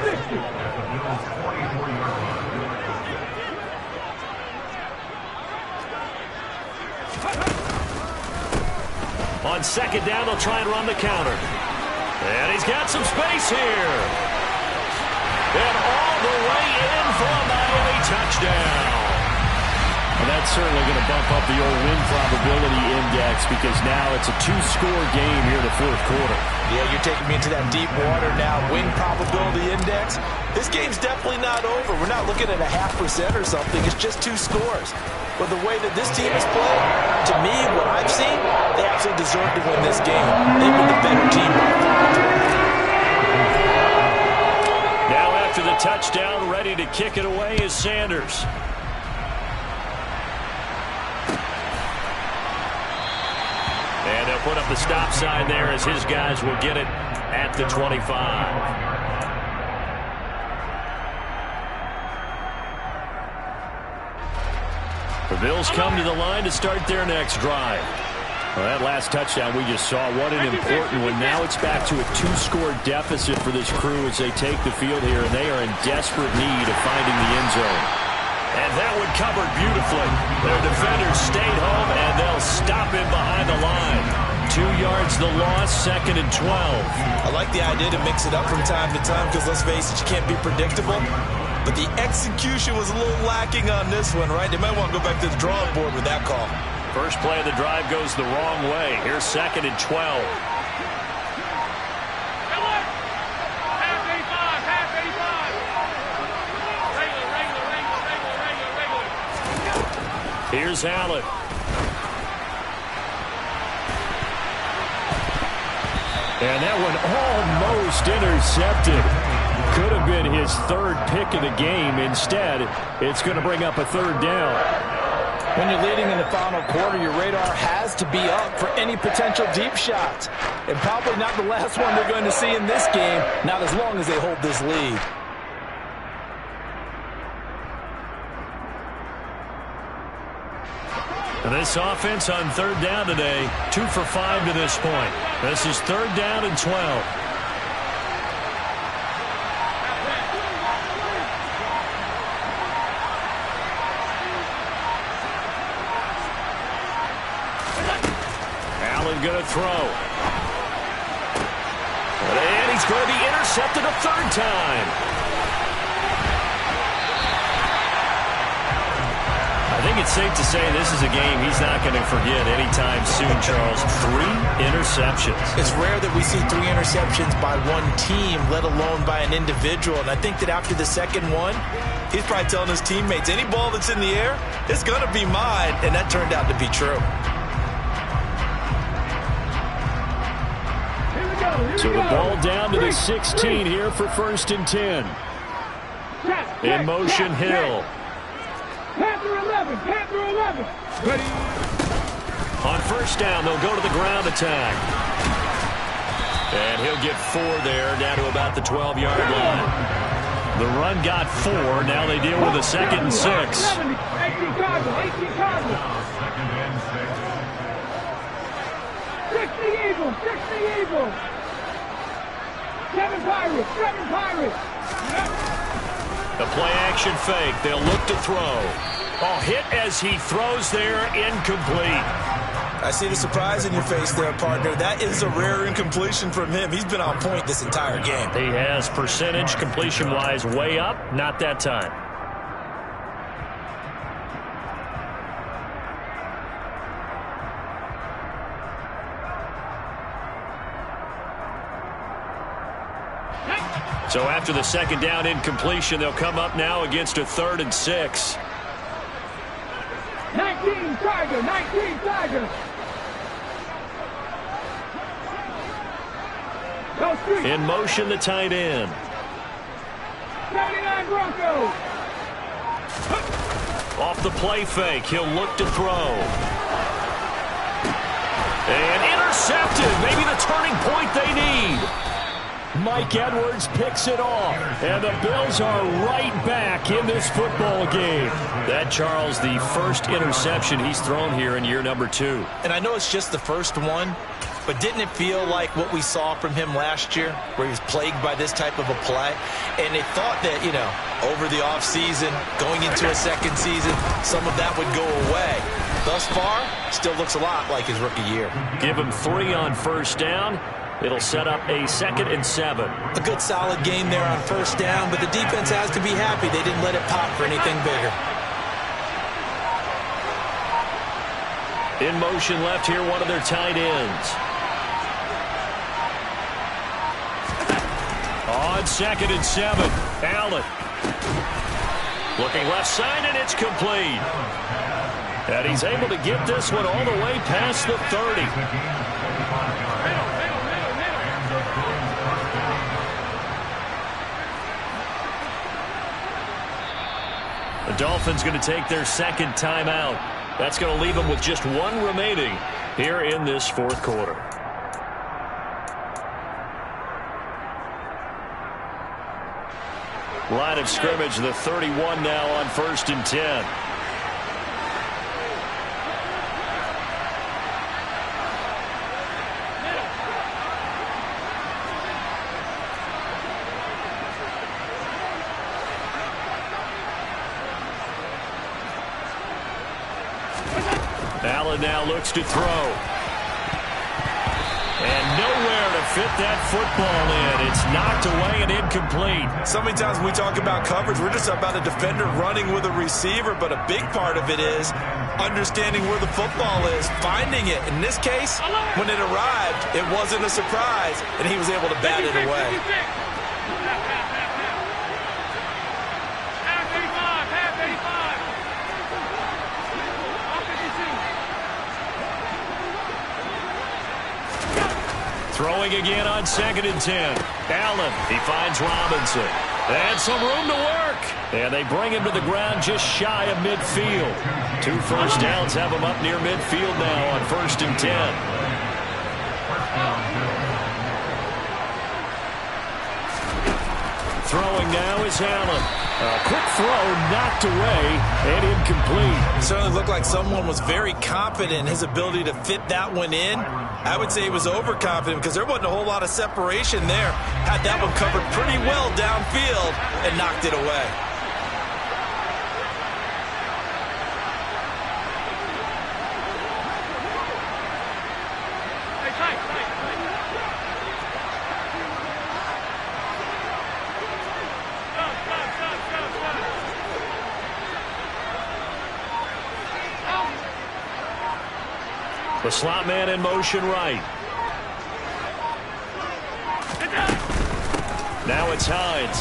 60. On 2nd down, they'll try and run the counter. And he's got some space here. And all the way in for a Miami touchdown. And that's certainly going to bump up the old win probability index because now it's a 2-score game here in the 4th quarter. Yeah, you're taking me into that deep water now. Win probability index. This game's definitely not over. We're not looking at a 0.5% or something. It's just 2 scores. But the way that this team has played, to me, what I've seen, they absolutely deserve to win this game. They've been the better team by far. Now after the touchdown, ready to kick it away is Sanders. And they'll put up the stop sign there as his guys will get it at the 25. The Bills come to the line to start their next drive. Well, that last touchdown we just saw, what an important one. Now it's back to a 2-score deficit for this crew as they take the field here, and they are in desperate need of finding the end zone. And that one covered beautifully. Their defenders stayed home, and they'll stop him behind the line. 2 yards the loss, 2nd and 12. I like the idea to mix it up from time to time because, let's face it, you can't be predictable. But the execution was a little lacking on this one, right? They might want to go back to the drawing board with that call. First play of the drive goes the wrong way. Here's 2nd and 12. Here's Allen. And that one almost intercepted. Could have been his 3rd pick of the game. Instead, it's going to bring up a 3rd down. When you're leading in the final quarter, your radar has to be up for any potential deep shots. And probably not the last one they're going to see in this game, not as long as they hold this lead. And this offense on 3rd down today, 2 for 5 to this point. This is 3rd down and 12. Allen going to throw. And he's going to be intercepted a 3rd time. I think it's safe to say this is a game he's not going to forget anytime soon, Charles. 3 interceptions. It's rare that we see 3 interceptions by one team, let alone by an individual. And I think that after the 2nd one, he's probably telling his teammates, any ball that's in the air, it's going to be mine. And that turned out to be true. So the ball down to the 16 here for 1st and 10. In motion, Hill. Panther 11, Panther 11. Ready. On 1st down, they'll go to the ground attack. And he'll get 4 there, down to about the 12-yard line. The run got 4. Now they deal with a 2nd and 6. 18 Cardinals, 18 Cardinals. 60 Eagles, 60 Eagles. 7 Pirates, 7 Pirates. The play-action fake. They'll look to throw. Oh, hit as he throws there, incomplete. I see the surprise in your face there, partner. That is a rare incompletion from him. He's been on point this entire game. He has percentage, completion-wise, way up. Not that time. So after the 2nd down incompletion, they'll come up now against a 3rd and 6. 19 Tiger, 19 Tiger. In motion, the tight end. 79 Broncos. Off the play fake, he'll look to throw. And intercepted. Maybe the turning point they need. Mike Edwards picks it off. And the Bills are right back in this football game. That, Charles, the first interception he's thrown here in year number 2. And I know it's just the first one, but didn't it feel like what we saw from him last year, where he was plagued by this type of a play? And they thought that, you know, over the offseason, going into a second season, some of that would go away. Thus far, still looks a lot like his rookie year. Give him 3 on first down. It'll set up a 2nd and 7. A good solid game there on first down, but the defense has to be happy they didn't let it pop for anything bigger. In motion left here, one of their tight ends. On 2nd and 7, Allen. Looking left side, and it's complete. And he's able to get this one all the way past the 30. The Dolphins going to take their 2nd timeout. That's going to leave them with just 1 remaining here in this 4th quarter. Line of scrimmage, the 31 now on 1st and 10. Allen now looks to throw. And nowhere to fit that football in. It's knocked away and incomplete. So many times when we talk about coverage, we're just about a defender running with a receiver, but a big part of it is understanding where the football is, finding it. In this case, when it arrived, it wasn't a surprise, and he was able to bat it away. Throwing again on 2nd and 10. Allen, he finds Robinson. And some room to work. And they bring him to the ground just shy of midfield. 2 first downs have him up near midfield now on 1st and 10. Throwing now is Allen. A quick throw knocked away and incomplete. It certainly looked like someone was very confident in his ability to fit that one in. I would say he was overconfident because there wasn't a whole lot of separation there. Had that one covered pretty well downfield and knocked it away. The slot man in motion right. Now it's Hines.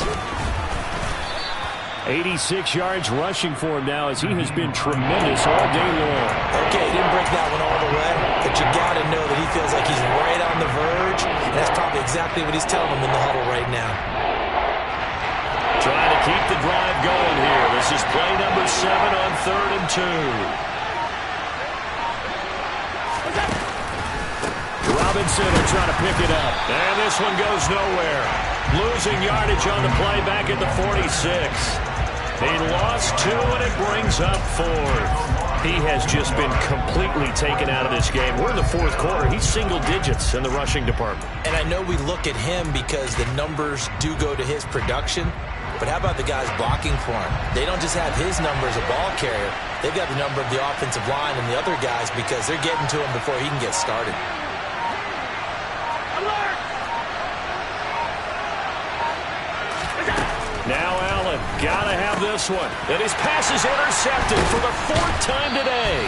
86 yards rushing for him now as he has been tremendous all day long. Okay, he didn't break that one all the way, but you got to know that he feels like he's right on the verge, and that's probably exactly what he's telling him in the huddle right now. Trying to keep the drive going here. This is play number 7 on 3rd and 2. Robinson will try to pick it up. And this one goes nowhere. Losing yardage on the play back at the 46. He lost 2 and it brings up 4th. He has just been completely taken out of this game. We're in the 4th quarter. He's single digits in the rushing department. And I know we look at him because the numbers do go to his production. But how about the guys blocking for him? They don't just have his number as a ball carrier. They've got the number of the offensive line and the other guys because they're getting to him before he can get started. Now Allen, gotta have this one. And his pass is intercepted for the 4th time today.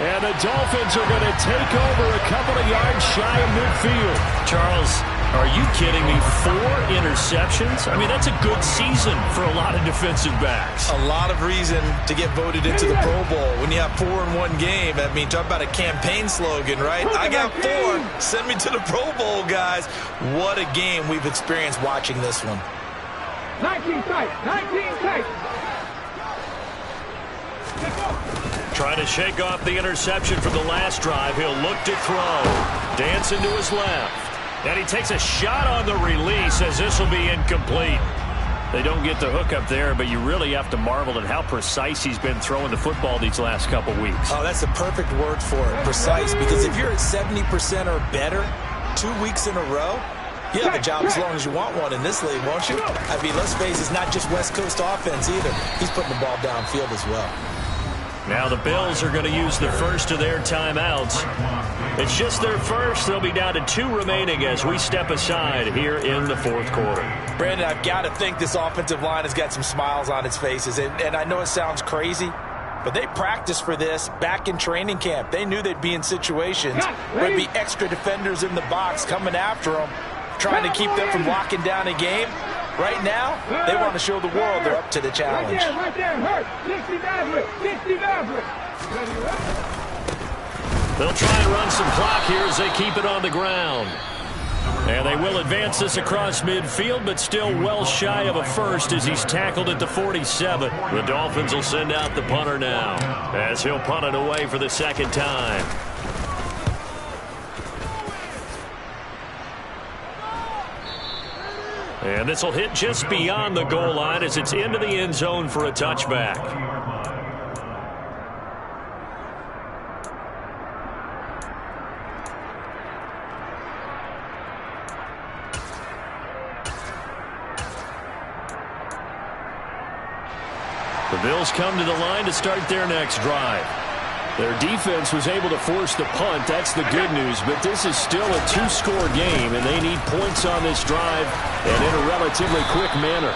And the Dolphins are going to take over a couple of yards shy of midfield. Charles, are you kidding me? 4 interceptions? I mean, that's a good season for a lot of defensive backs. A lot of reason to get voted into the Pro Bowl. When you have 4 in one game, I mean, talk about a campaign slogan, right? I got 4. Send me to the Pro Bowl, guys. What a game we've experienced watching this one. 19 tight, 19 tight. Trying to shake off the interception from the last drive. He'll look to throw. Dancing to his left. And he takes a shot on the release as this will be incomplete. They don't get the hook up there, but you really have to marvel at how precise he's been throwing the football these last couple weeks. Oh, that's the perfect word for it, precise. Because if you're at 70% or better 2 weeks in a row, you have a job as long as you want one in this league, won't you? I mean, let's face it, it's not just West Coast offense either. He's putting the ball downfield as well. Now the Bills are going to use the first of their timeouts. It's just their first. They'll be down to 2 remaining as we step aside here in the fourth quarter. Brandon, I've got to think this offensive line has got some smiles on its faces. And I know it sounds crazy, but they practiced for this back in training camp. They knew they'd be in situations where there'd be extra defenders in the box coming after them, trying to keep them from locking down a game. Right now, they want to show the world they're up to the challenge. Right there, hurt. 60 Maverick. 60 Maverick. They'll try and run some clock here as they keep it on the ground. And they will advance this across midfield, but still well shy of a first as he's tackled at the 47. The Dolphins will send out the punter now as he'll punt it away for the second time. And this will hit just beyond the goal line as it's into the end zone for a touchback. The Bills come to the line to start their next drive. Their defense was able to force the punt. That's the good news. But this is still a 2-score game, and they need points on this drive and in a relatively quick manner.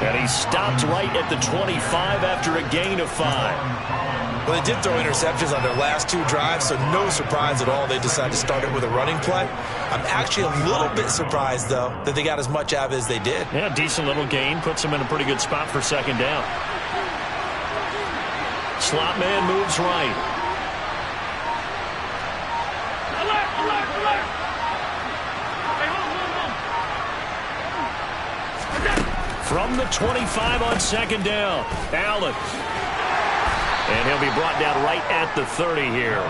And he stopped right at the 25 after a gain of 5. Well, they did throw interceptions on their last 2 drives, so no surprise at all they decided to start it with a running play. I'm actually a little bit surprised, though, that they got as much out of it as they did. Yeah, decent little gain. Puts them in a pretty good spot for second down. Slot man moves right. From the 25 on second down, Allen. And he'll be brought down right at the 30 here.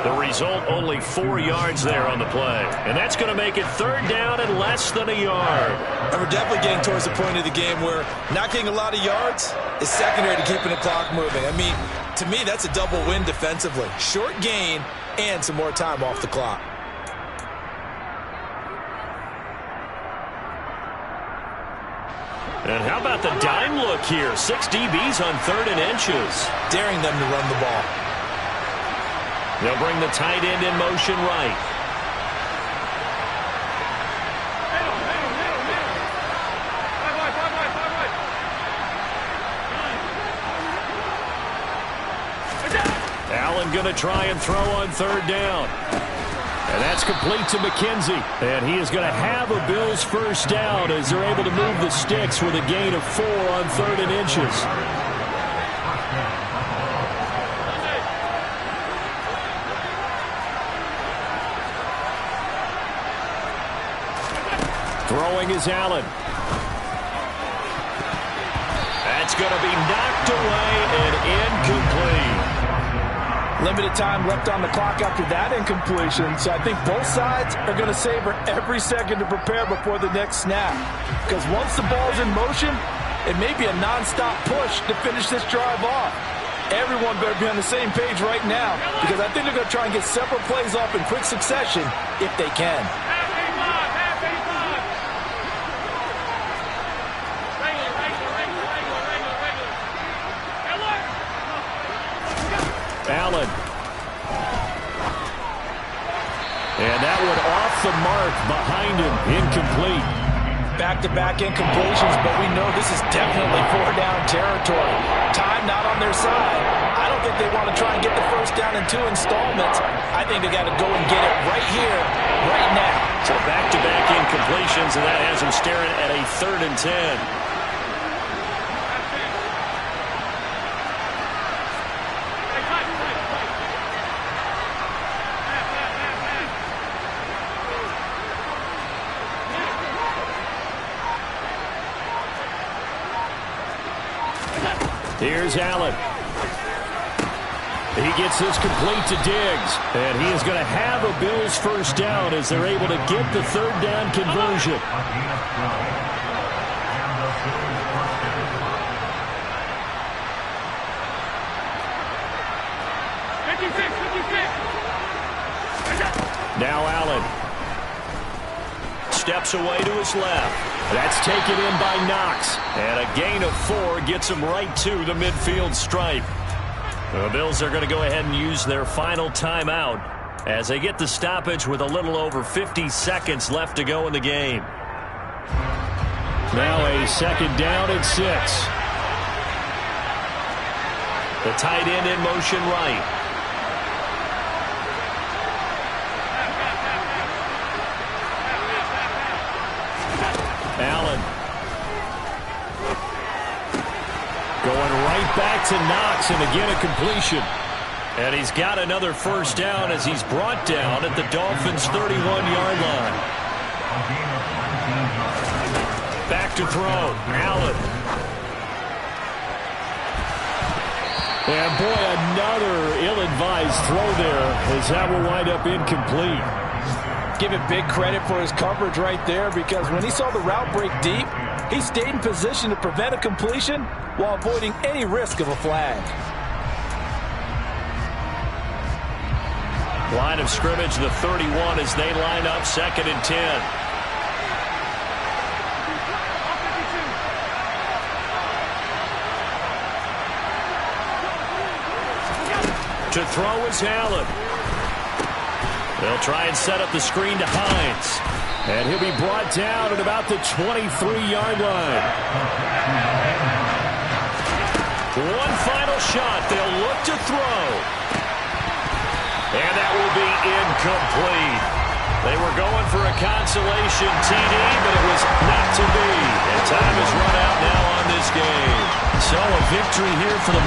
The result, only 4 yards there on the play. And that's going to make it third down and less than a yard. And we're definitely getting towards the point of the game where not getting a lot of yards is secondary to keeping the clock moving. I mean, to me, that's a double win defensively. Short gain and some more time off the clock. And how about the dime look here? 6 DBs on 3rd and inches. Daring them to run the ball. They'll bring the tight end in motion right. Allen going to try and throw on 3rd down. And that's complete to McKenzie. And he is going to have a Bills first down as they're able to move the sticks with a gain of 4 on 3rd and inches. Throwing is Allen. That's going to be knocked away and incomplete. Limited time left on the clock after that incompletion, so I think both sides are going to savor every second to prepare before the next snap. Because once the ball's in motion, it may be a non-stop push to finish this drive off. Everyone better be on the same page right now, because I think they're going to try and get several plays off in quick succession if they can. Allen. And that one off the mark behind him. Incomplete. Back-to-back incompletions, but we know this is definitely 4-down territory. Time not on their side. I don't think they want to try and get the first down in 2 installments. I think they got to go and get it right here, right now. So back-to-back incompletions, and that has them staring at a 3rd and 10. Here's Allen. He gets this complete to Diggs, and he is going to have a Bills first down as they're able to get the third down conversion. Now Allen steps away to his left. That's taken in by Knox, and a gain of 4 gets him right to the midfield stripe. The Bills are going to go ahead and use their final timeout as they get the stoppage with a little over 50 seconds left to go in the game. Now a second down and 6. The tight end in motion right. Allen going right back to Knox, and again a completion. And he's got another first down as he's brought down at the Dolphins' 31-yard line. Back to throw. Allen. And boy, another ill-advised throw there as that will wind up incomplete. Give him big credit for his coverage right there, because when he saw the route break deep, he stayed in position to prevent a completion while avoiding any risk of a flag. Line of scrimmage, the 31, as they line up 2nd and 10. To throw is Allen. They'll try and set up the screen to Hines. And he'll be brought down at about the 23-yard line. One final shot. They'll look to throw. And that will be incomplete. They were going for a consolation TD, but it was not to be. And time is run out now on this game. So a victory here for the